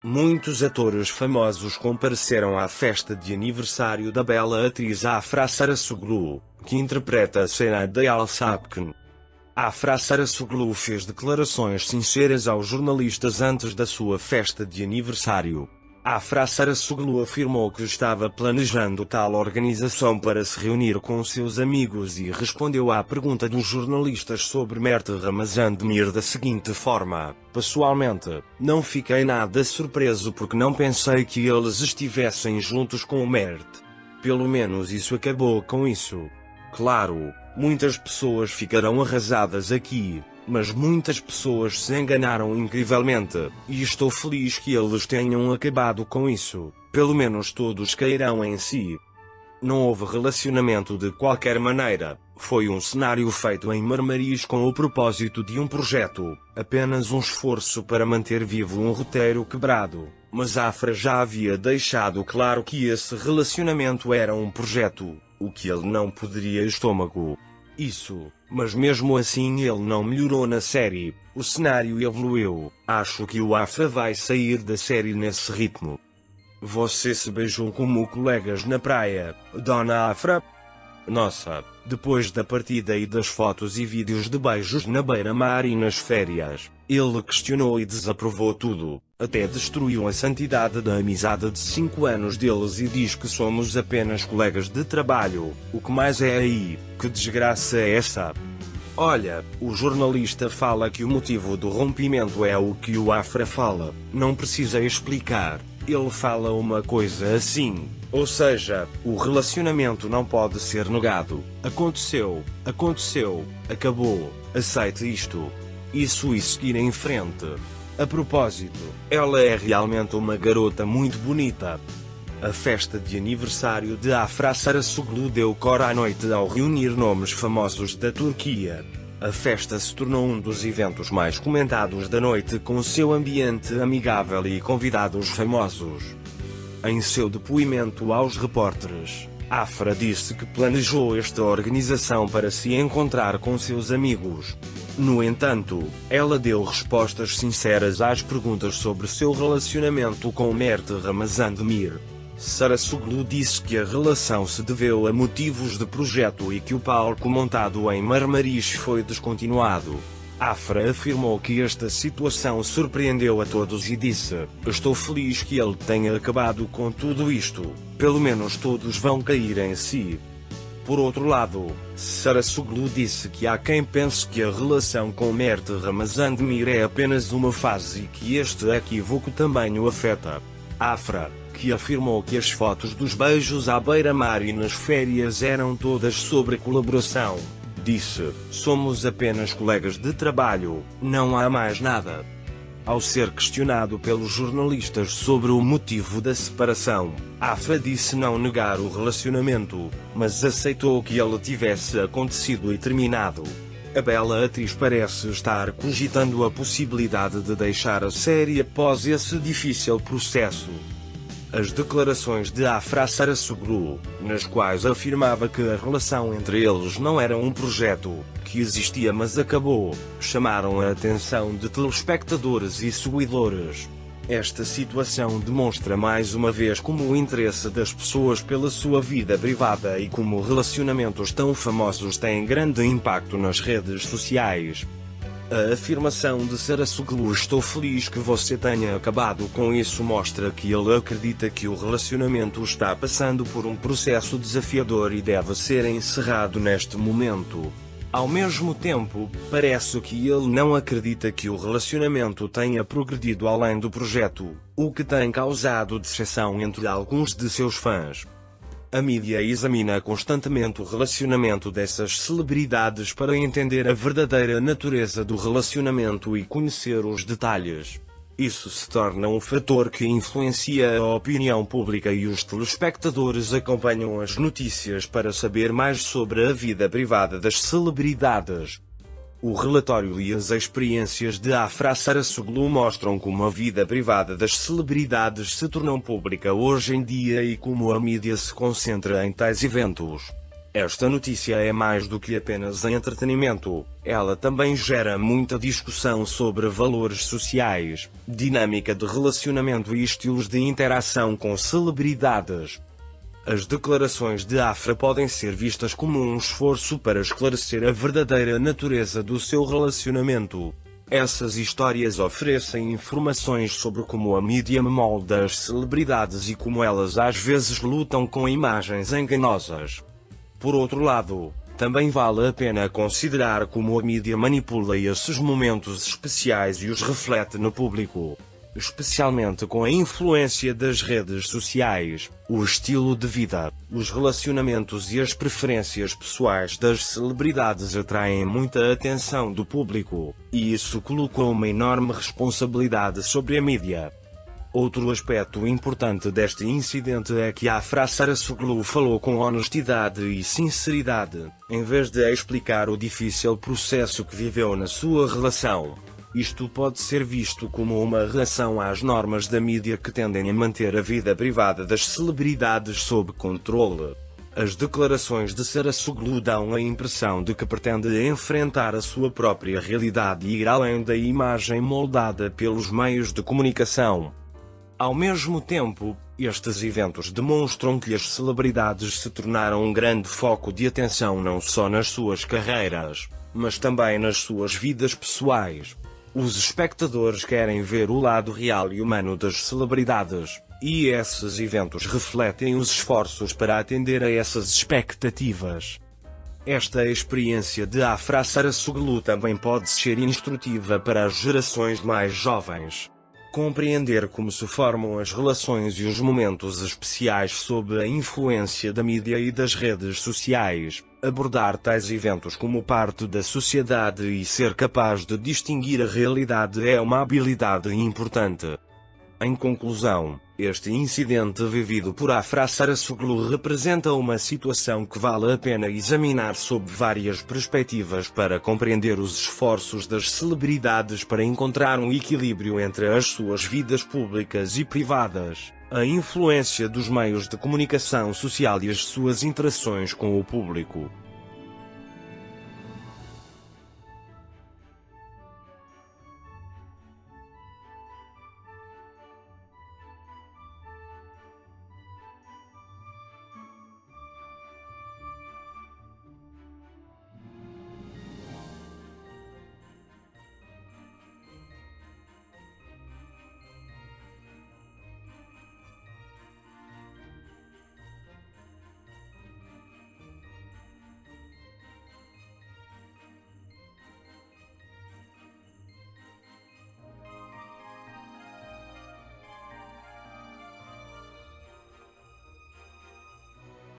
Muitos atores famosos compareceram à festa de aniversário da bela atriz Afra Sarasoglu, que interpreta Senade Al-Sapkin. Afra Sarasoglu fez declarações sinceras aos jornalistas antes da sua festa de aniversário. Afra Sarasoglu afirmou que estava planejando tal organização para se reunir com seus amigos e respondeu à pergunta dos jornalistas sobre Mert Ramazandemir da seguinte forma: pessoalmente, não fiquei nada surpreso porque não pensei que eles estivessem juntos com o Mert. Pelo menos isso acabou com isso. Claro, muitas pessoas ficarão arrasadas aqui, mas muitas pessoas se enganaram incrivelmente, e estou feliz que eles tenham acabado com isso. Pelo menos todos cairão em si. Não houve relacionamento de qualquer maneira, foi um cenário feito em Marmaris com o propósito de um projeto, apenas um esforço para manter vivo um roteiro quebrado, mas Afra já havia deixado claro que esse relacionamento era um projeto, o que ele não poderia estômago. Isso, mas mesmo assim ele não melhorou na série, o cenário evoluiu. Acho que o Afra vai sair da série nesse ritmo. Você se beijou como colegas na praia, Dona Afra? Nossa, depois da partida e das fotos e vídeos de beijos na beira-mar e nas férias, ele questionou e desaprovou tudo, até destruiu a santidade da amizade de 5 anos deles e diz que somos apenas colegas de trabalho. O que mais é aí? Que desgraça é essa? Olha, o jornalista fala que o motivo do rompimento é o que o Afra fala, não precisa explicar. Ele fala uma coisa assim, ou seja, o relacionamento não pode ser negado. Aconteceu, acabou, aceite isto. Isso e seguir em frente. A propósito, ela é realmente uma garota muito bonita. A festa de aniversário de Afra Sarasoglu deu cor à noite ao reunir nomes famosos da Turquia. A festa se tornou um dos eventos mais comentados da noite com seu ambiente amigável e convidados famosos. Em seu depoimento aos repórteres, Afra disse que planejou esta organização para se encontrar com seus amigos. No entanto, ela deu respostas sinceras às perguntas sobre seu relacionamento com Mert Ramazandemir. Sarasoglu disse que a relação se deveu a motivos de projeto e que o palco montado em Marmaris foi descontinuado. Afra afirmou que esta situação surpreendeu a todos e disse: estou feliz que ele tenha acabado com tudo isto, pelo menos todos vão cair em si. Por outro lado, Sarasoglu disse que há quem pense que a relação com Mert Ramazandemir é apenas uma fase e que este equívoco também o afeta. Afra, que afirmou que as fotos dos beijos à beira-mar e nas férias eram todas sobre colaboração, disse: somos apenas colegas de trabalho, não há mais nada. Ao ser questionado pelos jornalistas sobre o motivo da separação, Afra disse não negar o relacionamento, mas aceitou que ele tivesse acontecido e terminado. A bela atriz parece estar cogitando a possibilidade de deixar a série após esse difícil processo. As declarações de Afra Sarasoglu, nas quais afirmava que a relação entre eles não era um projeto, que existia mas acabou, chamaram a atenção de telespectadores e seguidores. Esta situação demonstra mais uma vez como o interesse das pessoas pela sua vida privada e como relacionamentos tão famosos têm grande impacto nas redes sociais. A afirmação de Sarasoglu "estou feliz que você tenha acabado com isso" mostra que ele acredita que o relacionamento está passando por um processo desafiador e deve ser encerrado neste momento. Ao mesmo tempo, parece que ele não acredita que o relacionamento tenha progredido além do projeto, o que tem causado decepção entre alguns de seus fãs. A mídia examina constantemente o relacionamento dessas celebridades para entender a verdadeira natureza do relacionamento e conhecer os detalhes. Isso se torna um fator que influencia a opinião pública e os telespectadores acompanham as notícias para saber mais sobre a vida privada das celebridades. O relatório e as experiências de Afra Sarasoglu mostram como a vida privada das celebridades se tornou pública hoje em dia e como a mídia se concentra em tais eventos. Esta notícia é mais do que apenas entretenimento, ela também gera muita discussão sobre valores sociais, dinâmica de relacionamento e estilos de interação com celebridades. As declarações de Afra podem ser vistas como um esforço para esclarecer a verdadeira natureza do seu relacionamento. Essas histórias oferecem informações sobre como a mídia molda as celebridades e como elas às vezes lutam com imagens enganosas. Por outro lado, também vale a pena considerar como a mídia manipula esses momentos especiais e os reflete no público. Especialmente com a influência das redes sociais, o estilo de vida, os relacionamentos e as preferências pessoais das celebridades atraem muita atenção do público, e isso colocou uma enorme responsabilidade sobre a mídia. Outro aspecto importante deste incidente é que Afra Sarasoglu falou com honestidade e sinceridade, em vez de explicar o difícil processo que viveu na sua relação. Isto pode ser visto como uma reação às normas da mídia que tendem a manter a vida privada das celebridades sob controle. As declarações de Sarasoglu dão a impressão de que pretende enfrentar a sua própria realidade e ir além da imagem moldada pelos meios de comunicação. Ao mesmo tempo, estes eventos demonstram que as celebridades se tornaram um grande foco de atenção não só nas suas carreiras, mas também nas suas vidas pessoais. Os espectadores querem ver o lado real e humano das celebridades, e esses eventos refletem os esforços para atender a essas expectativas. Esta experiência de Afra Sarasoglu também pode ser instrutiva para as gerações mais jovens. Compreender como se formam as relações e os momentos especiais sob a influência da mídia e das redes sociais, abordar tais eventos como parte da sociedade e ser capaz de distinguir a realidade é uma habilidade importante. Em conclusão, este incidente vivido por Afra Sarasoglu representa uma situação que vale a pena examinar sob várias perspectivas para compreender os esforços das celebridades para encontrar um equilíbrio entre as suas vidas públicas e privadas, a influência dos meios de comunicação social e as suas interações com o público.